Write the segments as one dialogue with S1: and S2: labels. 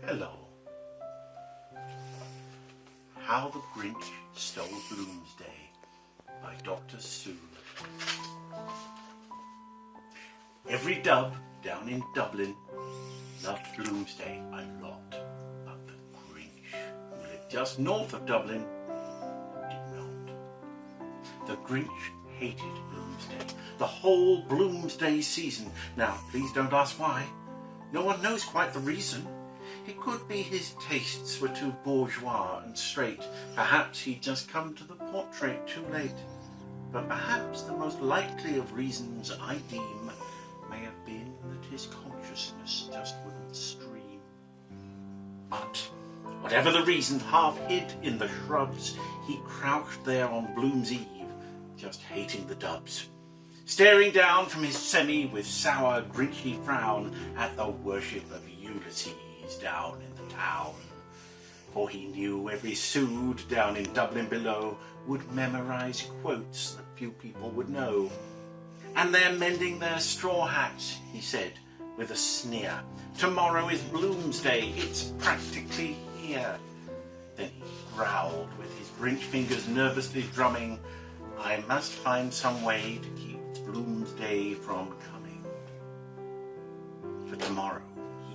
S1: Hello. How the Grinch Stole Bloomsday by Dr. Sue. Every dub down in Dublin loved Bloomsday a lot, but the Grinch, who lived just north of Dublin, did not. The Grinch hated Bloomsday, the whole Bloomsday season. Now, please don't ask why. No one knows quite the reason. It could be his tastes were too bourgeois and straight. Perhaps he'd just come to the portrait too late. But perhaps the most likely of reasons I deem may have been that his consciousness just wouldn't stream. But whatever the reason, half hid in the shrubs, he crouched there on Bloom's Eve, just hating the dubs, staring down from his semi with sour, grinchy frown at the worship of Ulysses down in the town. For he knew every Sude down in Dublin below would memorize quotes that few people would know. And they're mending their straw hats, he said with a sneer. Tomorrow is Bloomsday, it's practically here. Then he growled with his Grinch fingers nervously drumming, I must find some way to keep Bloomsday from coming. For tomorrow,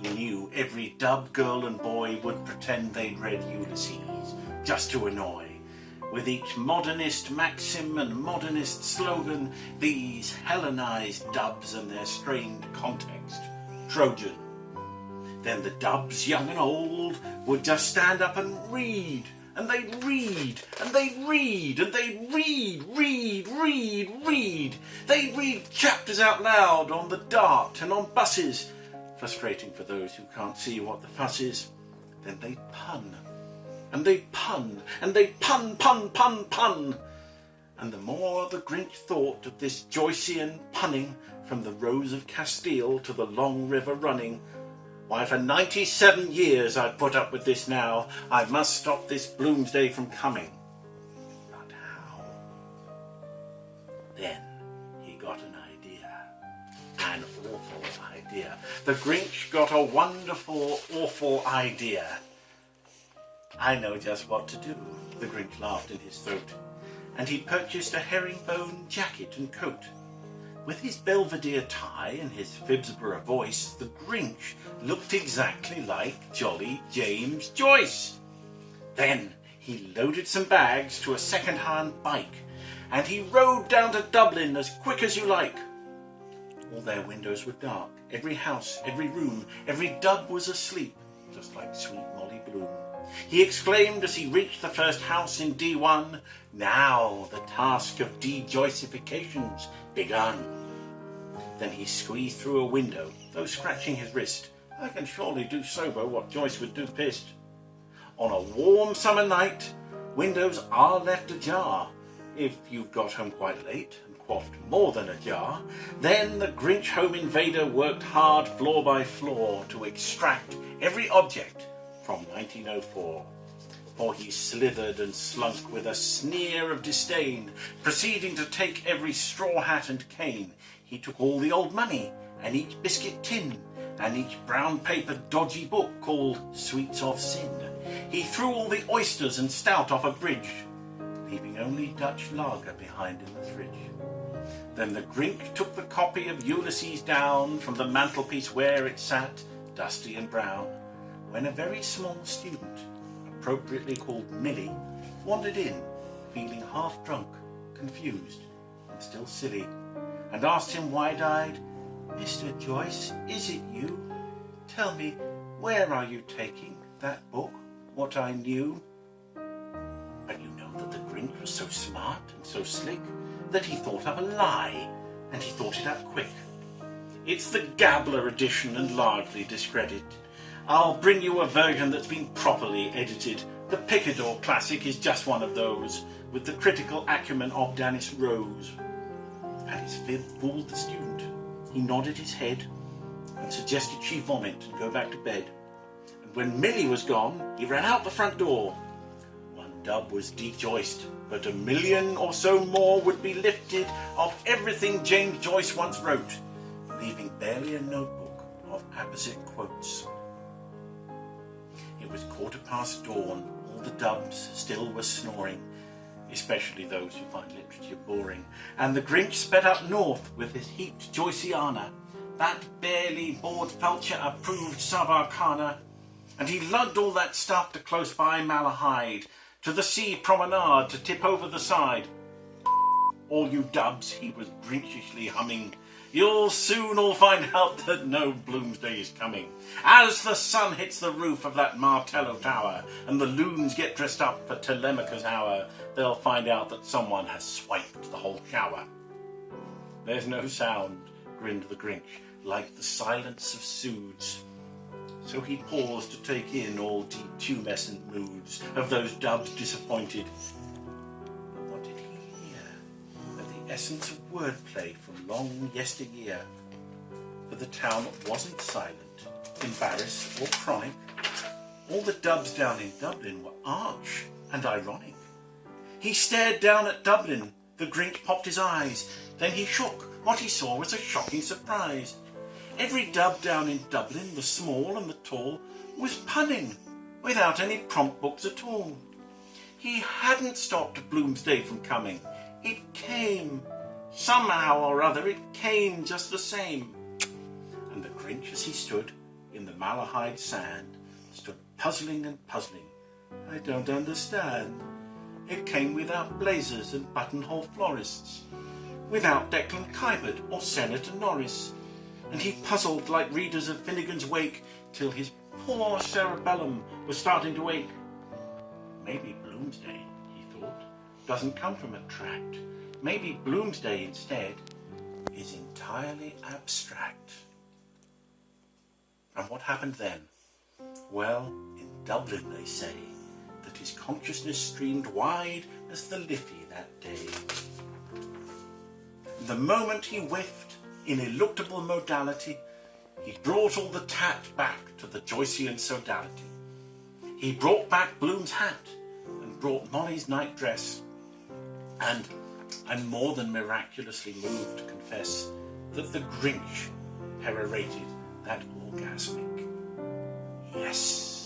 S1: he knew every dub girl and boy would pretend they'd read Ulysses, just to annoy. With each modernist maxim and modernist slogan, these Hellenized dubs and their strained context, Trojan. Then the dubs, young and old, would just stand up and read. And they'd read, and they'd read, and they'd read. They'd read chapters out loud on the Dart and on buses. Frustrating for those who can't see what the fuss is. Then they'd pun, and they'd pun, and they'd pun. And the more the Grinch thought of this Joycean punning, from the Rose of Castile to the Long River running, why, for 97 years I've put up with this now. I must stop this Bloomsday from coming. But how? Then he got an idea. An awful idea. The Grinch got a wonderful, awful idea. I know just what to do, the Grinch laughed in his throat. And he purchased a herringbone jacket and coat. With his Belvedere tie and his Fibsborough voice, the Grinch looked exactly like jolly James Joyce. Then he loaded some bags to a second-hand bike, and he rode down to Dublin as quick as you like. All their windows were dark, every house, every room, every dub was asleep, just like sweet Molly Bloom. He exclaimed as he reached the first house in D1, now the task of de-Joycification's begun. Then he squeezed through a window, though scratching his wrist. I can surely do sober what Joyce would do pissed. On a warm summer night, windows are left ajar. If you've got home quite late and quaffed more than a jar, then the Grinch home invader worked hard floor by floor to extract every object from 1904. For he slithered and slunk with a sneer of disdain, proceeding to take every straw hat and cane. He took all the old money, and each biscuit tin, and each brown paper dodgy book called Sweets of Sin. He threw all the oysters and stout off a bridge, leaving only Dutch lager behind in the fridge. Then the Grinch took the copy of Ulysses down from the mantelpiece where it sat, dusty and brown, when a very small student, appropriately called Millie, wandered in, feeling half drunk, confused, and still silly, and asked him wide-eyed, Mr. Joyce, is it you? Tell me, where are you taking that book, What I Knew? But you know that the Grinch was so smart and so slick that he thought up a lie, and he thought it up quick. It's the Gabbler edition and largely discredited. I'll bring you a version that's been properly edited. The Picador classic is just one of those, with the critical acumen of Dennis Rose. And his fib fooled the student. He nodded his head and suggested she vomit and go back to bed. And when Millie was gone, he ran out the front door. One dub was de-Joyced, but 1 million or so more would be lifted of everything James Joyce once wrote, leaving barely a notebook of apposite quotes. It was 15:15 dawn. All the dubs still were snoring, especially those who find literature boring. And the Grinch sped up north with his heaped Joyceana, that barely bored Felcher-approved sub-arcana, and he lugged all that stuff to close by Malahide, to the sea promenade to tip over the side. All you dubs, he was Grinchishly humming, you'll soon all find out that no Bloomsday is coming. As the sun hits the roof of that Martello Tower and the loons get dressed up for Telemachus' hour, they'll find out that someone has swiped the whole shower. There's no sound, grinned the Grinch, like the silence of soods. So he paused to take in all deep tumescent moods of those dubs disappointed. But what did he hear? But the essence of wordplay from long yesteryear. For the town wasn't silent, embarrassed or chronic. All the dubs down in Dublin were arch and ironic. He stared down at Dublin, the Grinch popped his eyes, then he shook. What he saw was a shocking surprise. Every dub down in Dublin, the small and the tall, was punning, without any prompt books at all. He hadn't stopped Bloomsday from coming. It came. Somehow or other it came just the same. And the Grinch, as he stood in the Malahide sand, stood puzzling and puzzling. I don't understand. It came without blazers and buttonhole florists, without Declan Kybert or Senator Norris. And he puzzled like readers of Finnegan's Wake till his poor cerebellum was starting to ache. Maybe Bloomsday, he thought, doesn't come from a tract. Maybe Bloomsday instead is entirely abstract. And what happened then? Well, in Dublin they say that his consciousness streamed wide as the Liffey that day. The moment he whiffed ineluctable modality, he brought all the tat back to the Joycean sodality. He brought back Bloom's hat and brought Molly's night dress. And I'm more than miraculously moved to confess that the Grinch perorated that orgasmic yes.